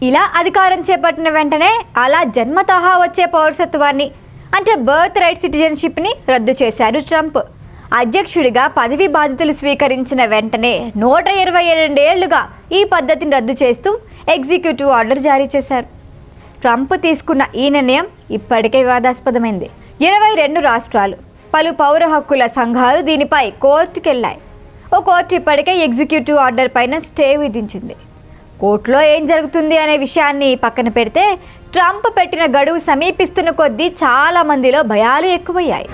ఇలా అధికారం చేపట్టిన వెంటనే అలా జన్మతహా వచ్చే పౌరసత్వాన్ని అంటే బర్త్ రైట్ సిటిజన్షిప్ని రద్దు చేశారు ట్రంప్. అధ్యక్షుడిగా పదవి బాధ్యతలు స్వీకరించిన వెంటనే 122 ఏళ్లుగా ఈ పద్ధతిని రద్దు చేస్తూ ఎగ్జిక్యూటివ్ ఆర్డర్ జారీ చేశారు. ట్రంప్ తీసుకున్న ఈ నిర్ణయం ఇప్పటికే వివాదాస్పదమైంది. 22 రాష్ట్రాలు, పలు పౌర హక్కుల సంఘాలు దీనిపై కోర్టుకెళ్లాయి. ఓ కోర్టు ఇప్పటికే ఎగ్జిక్యూటివ్ ఆర్డర్ పైన స్టే విధించింది. కోర్టులో ఏం జరుగుతుంది అనే విషయాన్ని పక్కన పెడితే ట్రంప్ పెట్టిన గడువు సమీపిస్తున్న కొద్దీ చాలా మందిలో భయాలు ఎక్కువయ్యాయి.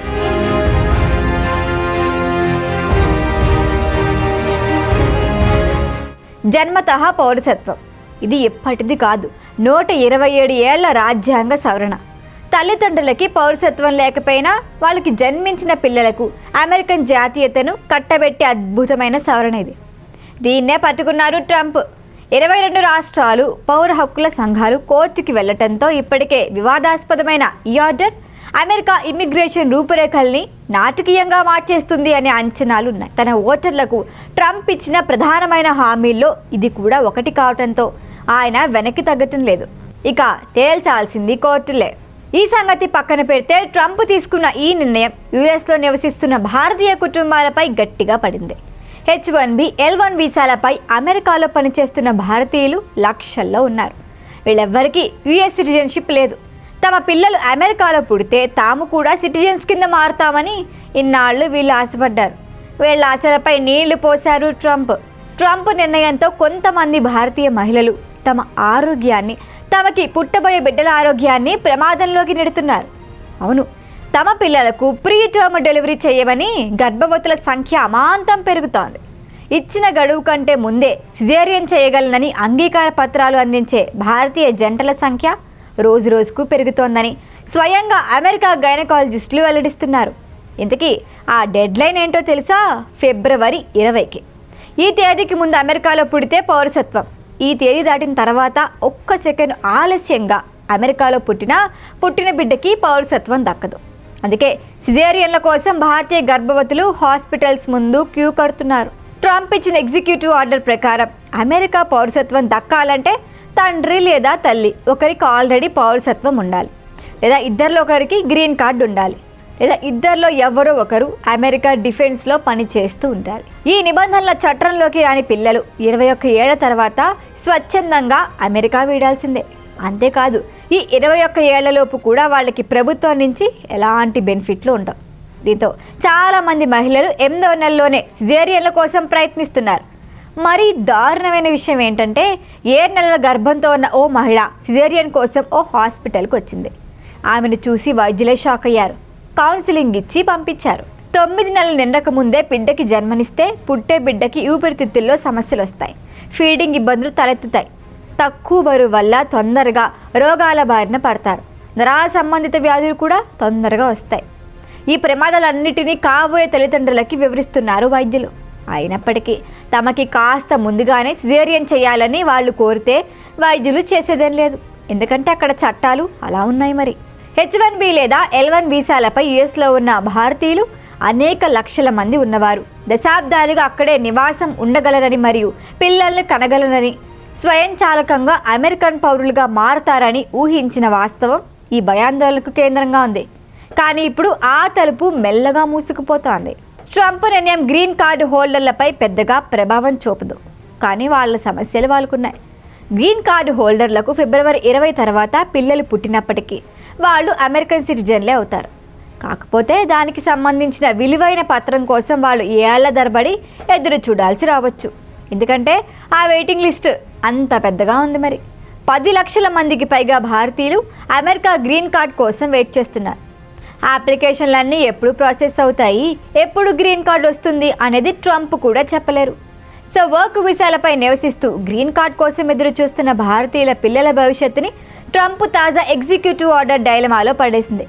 జన్మతహా పౌరసత్వం ఇది ఎప్పటిది కాదు. 127 ఏళ్ల రాజ్యాంగ సవరణ. తల్లిదండ్రులకి పౌరసత్వం లేకపోయినా వాళ్ళకి జన్మించిన పిల్లలకు అమెరికన్ జాతీయతను కట్టబెట్టే అద్భుతమైన సవరణ ఇది. దీన్నే పట్టుకున్నారు ట్రంప్. 22 రాష్ట్రాలు, పౌర హక్కుల సంఘాలు కోర్టుకి వెళ్లటంతో ఇప్పటికే వివాదాస్పదమైన ఈ ఆర్డర్ అమెరికా ఇమ్మిగ్రేషన్ రూపురేఖల్ని నాటకీయంగా మార్చేస్తుంది అనే అంచనాలు ఉన్నాయి. తన ఓటర్లకు ట్రంప్ ఇచ్చిన ప్రధానమైన హామీల్లో ఇది కూడా ఒకటి కావడంతో ఆయన వెనక్కి తగ్గటం లేదు. ఇక తేల్చాల్సింది కోర్టులే. ఈ సంగతి పక్కన పెడితే ట్రంప్ తీసుకున్న ఈ నిర్ణయం యుఎస్లో నివసిస్తున్న భారతీయ కుటుంబాలపై గట్టిగా పడింది. H1B, L1 వీసాలపై అమెరికాలో పనిచేస్తున్న భారతీయులు లక్షల్లో ఉన్నారు. వీళ్ళెవ్వరికీ యుఎస్ సిటిజన్షిప్ లేదు. తమ పిల్లలు అమెరికాలో పుడితే తాము కూడా సిటిజన్స్ కింద మారుతామని ఇన్నాళ్ళు వీళ్ళు ఆశపడ్డారు. వీళ్ళ ఆశలపై నీళ్లు పోశారు ట్రంప్. ట్రంప్ నిర్ణయంతో కొంతమంది భారతీయ మహిళలు తమ ఆరోగ్యాన్ని, తమకి పుట్టబోయే బిడ్డల ఆరోగ్యాన్ని ప్రమాదంలోకి నెడుతున్నారు. అవును, తమ పిల్లలకు ప్రీ టర్మ్ డెలివరీ చేయమని గర్భవతుల సంఖ్య అమాంతం పెరుగుతోంది. ఇచ్చిన గడువు కంటే ముందే సిజేరియన్ చేయగలనని అంగీకార పత్రాలు అందించే భారతీయ జంటల సంఖ్య రోజు రోజుకు పెరుగుతోందని స్వయంగా అమెరికా గైనకాలజిస్టులు వెల్లడిస్తున్నారు. ఇంతకీ ఆ డెడ్ లైన్ ఏంటో తెలుసా? ఫిబ్రవరి 20కి. ఈ తేదీకి ముందు అమెరికాలో పుడితే పౌరసత్వం, ఈ తేదీ దాటిన తర్వాత ఒక్క సెకండ్ ఆలస్యంగా అమెరికాలో పుట్టిన బిడ్డకి పౌరసత్వం దక్కదు. అందుకే సిజేరియన్ల కోసం భారతీయ గర్భవతులు హాస్పిటల్స్ ముందు క్యూ కడుతున్నారు. ట్రంప్ ఇచ్చిన ఎగ్జిక్యూటివ్ ఆర్డర్ ప్రకారం అమెరికా పౌరసత్వం దక్కాలంటే తండ్రి లేదా తల్లి ఒకరికి ఆల్రెడీ పౌరసత్వం ఉండాలి, లేదా ఇద్దరిలో ఒకరికి గ్రీన్ కార్డు ఉండాలి, లేదా ఇద్దరిలో ఎవరో ఒకరు అమెరికా డిఫెన్స్లో పనిచేస్తూ ఉండాలి. ఈ నిబంధనల చట్టంలోకి రాని పిల్లలు 21 ఏళ్ల తర్వాత స్వచ్ఛందంగా అమెరికా వీడాల్సిందే. అంతేకాదు, ఈ 21 ఏళ్లలోపు కూడా వాళ్ళకి ప్రభుత్వం నుంచి ఎలాంటి బెనిఫిట్లు ఉండవు. దీంతో చాలామంది మహిళలు 8వ నెలలోనే సిజేరియన్ల కోసం ప్రయత్నిస్తున్నారు. మరీ దారుణమైన విషయం ఏంటంటే 7 నెలల గర్భంతో ఉన్న ఓ మహిళ సిజేరియన్ కోసం ఓ హాస్పిటల్కి వచ్చింది. ఆమెను చూసి వైద్యులే షాక్ అయ్యారు. కౌన్సిలింగ్ ఇచ్చి పంపించారు. 9 నెలలు నిండక ముందే బిడ్డకి జన్మనిస్తే పుట్టే బిడ్డకి ఊపిరితిత్తుల్లో సమస్యలు వస్తాయి, ఫీడింగ్ ఇబ్బందులు తలెత్తుతాయి, తక్కువ బరువు వల్ల తొందరగా రోగాల బారిన పడతారు, నరాల సంబంధిత వ్యాధులు కూడా తొందరగా వస్తాయి. ఈ ప్రమాదాలన్నిటినీ కాబోయే తల్లిదండ్రులకి వివరిస్తున్నారు వైద్యులు. అయినప్పటికీ తమకి కాస్త ముందుగానే సిజేరియన్ చేయాలని వాళ్ళు కోరితే వైద్యులు చేసేదేం లేదు. ఎందుకంటే అక్కడ చట్టాలు అలా ఉన్నాయి. మరి H1B లేదా L1 వీసాలపై యుఎస్లో ఉన్న భారతీయులు అనేక లక్షల మంది ఉన్నవారు దశాబ్దాలుగా అక్కడే నివాసం ఉండగలరని మరియు పిల్లల్ని కనగలరని, స్వయంచాలకంగా అమెరికన్ పౌరులుగా మారతారని ఊహించిన వాస్తవం ఈ భయాందోళనకు కేంద్రంగా ఉంది. కానీ ఇప్పుడు ఆ తలుపు మెల్లగా మూసుకుపోతోంది. ట్రంప్ నిర్ణయం గ్రీన్ కార్డు హోల్డర్లపై పెద్దగా ప్రభావం చూపదు, కానీ వాళ్ళ సమస్యలు వాళ్ళకున్నాయి. గ్రీన్ కార్డు హోల్డర్లకు ఫిబ్రవరి 20 తర్వాత పిల్లలు పుట్టినప్పటికీ వాళ్ళు అమెరికన్ సిటిజన్లే అవుతారు. కాకపోతే దానికి సంబంధించిన విలువైన పత్రం కోసం వాళ్ళు ఏళ్ల తరబడి ఎదురు చూడాల్సి రావచ్చు. ఎందుకంటే ఆ వెయిటింగ్ లిస్ట్ అంత పెద్దగా ఉంది. మరి 10 లక్షల మందికి పైగా భారతీయులు అమెరికా గ్రీన్ కార్డ్ కోసం వెయిట్ చేస్తున్నారు. ఆ అప్లికేషన్లన్నీ ఎప్పుడు ప్రాసెస్ అవుతాయి, ఎప్పుడు గ్రీన్ కార్డ్ వస్తుంది అనేది ట్రంప్ కూడా చెప్పలేరు. సో వర్క్ వీసాలపై నివసిస్తూ గ్రీన్ కార్డ్ కోసం ఎదురు చూస్తున్న భారతీయుల పిల్లల భవిష్యత్తుని ట్రంప్ తాజా ఎగ్జిక్యూటివ్ ఆర్డర్ డైలమాలో పడేసింది.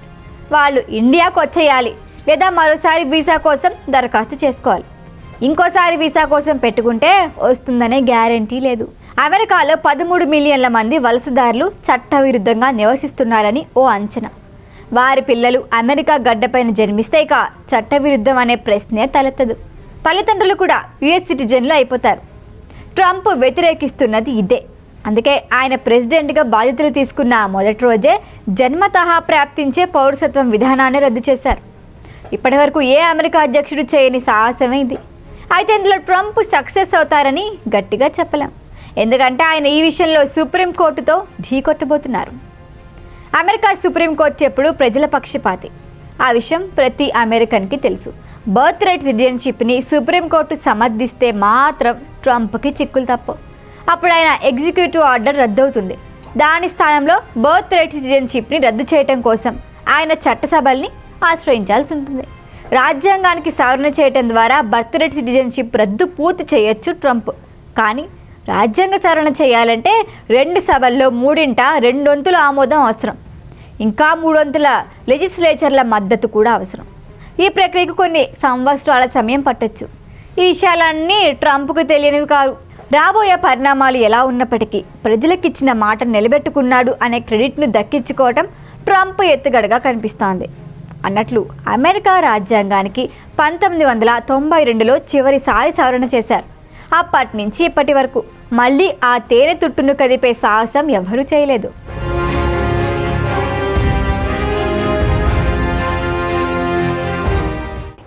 వాళ్ళు ఇండియాకు వచ్చేయాలి, లేదా మరోసారి వీసా కోసం దరఖాస్తు చేసుకోవాలి. ఇంకోసారి వీసా కోసం పెట్టుకుంటే వస్తుందనే గ్యారంటీ లేదు. అమెరికాలో 13 మిలియన్ల మంది వలసదారులు చట్టవిరుద్ధంగా నివసిస్తున్నారని ఓ అంచనా. వారి పిల్లలు అమెరికా గడ్డపైన జన్మిస్తే ఇక చట్టవిరుద్ధం అనే ప్రశ్నే తలెత్తదు. తల్లిదండ్రులు కూడా యుఎస్ సిటిజన్లు అయిపోతారు. ట్రంప్ వ్యతిరేకిస్తున్నది ఇదే. అందుకే ఆయన ప్రెసిడెంట్గా బాధ్యతలు తీసుకున్న మొదటి రోజే జన్మతహా ప్రాప్తించే పౌరసత్వం విధానాన్ని రద్దు చేశారు. ఇప్పటివరకు ఏ అమెరికా అధ్యక్షుడు చేయని సాహసమే ఇది. అయితే ఇందులో ట్రంప్ సక్సెస్ అవుతారని గట్టిగా చెప్పలేం. ఎందుకంటే ఆయన ఈ విషయంలో సుప్రీంకోర్టుతో ఢీకొట్టబోతున్నారు. అమెరికా సుప్రీంకోర్టు ఎప్పుడు ప్రజల పక్షపాతి. ఆ విషయం ప్రతి అమెరికన్కి తెలుసు. బర్త్ రైట్ సిటిజన్షిప్ని సుప్రీంకోర్టు సమర్థిస్తే మాత్రం ట్రంప్కి చిక్కులు తప్పవు. అప్పుడు ఆయన ఎగ్జిక్యూటివ్ ఆర్డర్ రద్దవుతుంది. దాని స్థానంలో బర్త్ రైట్ సిటిజన్షిప్ని రద్దు చేయడం కోసం ఆయన చట్టసభల్ని ఆశ్రయించాల్సి ఉంటుంది. రాజ్యాంగానికి సవరణ చేయడం ద్వారా బర్త్ రైట్ సిటిజన్షిప్ రద్దు పూర్తి చేయొచ్చు ట్రంప్. కానీ రాజ్యాంగ సవరణ చేయాలంటే 2 సభల్లో 3/2 ఆమోదం అవసరం. ఇంకా 3 లెజిస్లేచర్ల మద్దతు కూడా అవసరం. ఈ ప్రక్రియకు కొన్ని సంవత్సరాల సమయం పట్టొచ్చు. ఈ విషయాలన్నీ ట్రంప్కు తెలియనివి కాదు. రాబోయే పరిణామాలు ఎలా ఉన్నప్పటికీ ప్రజలకిచ్చిన మాట నిలబెట్టుకున్నాడు అనే క్రెడిట్ను దక్కించుకోవటం ట్రంప్ ఎత్తుగడగా కనిపిస్తోంది. అన్నట్లు అమెరికా రాజ్యాంగానికి 1992లో చివరిసారి సవరణ చేశారు. అప్పటి నుంచి ఇప్పటి వరకు మళ్ళీ ఆ తేనె తుట్టును కదిపే సాహసం ఎవరూ చేయలేదు.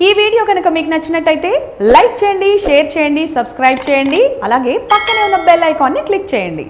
ఈ వీడియో కనుక మీకు నచ్చినట్టయితే లైక్ చేయండి, షేర్ చేయండి, సబ్స్క్రైబ్ చేయండి. అలాగే పక్కనే ఉన్న బెల్ ఐకాన్ని క్లిక్ చేయండి.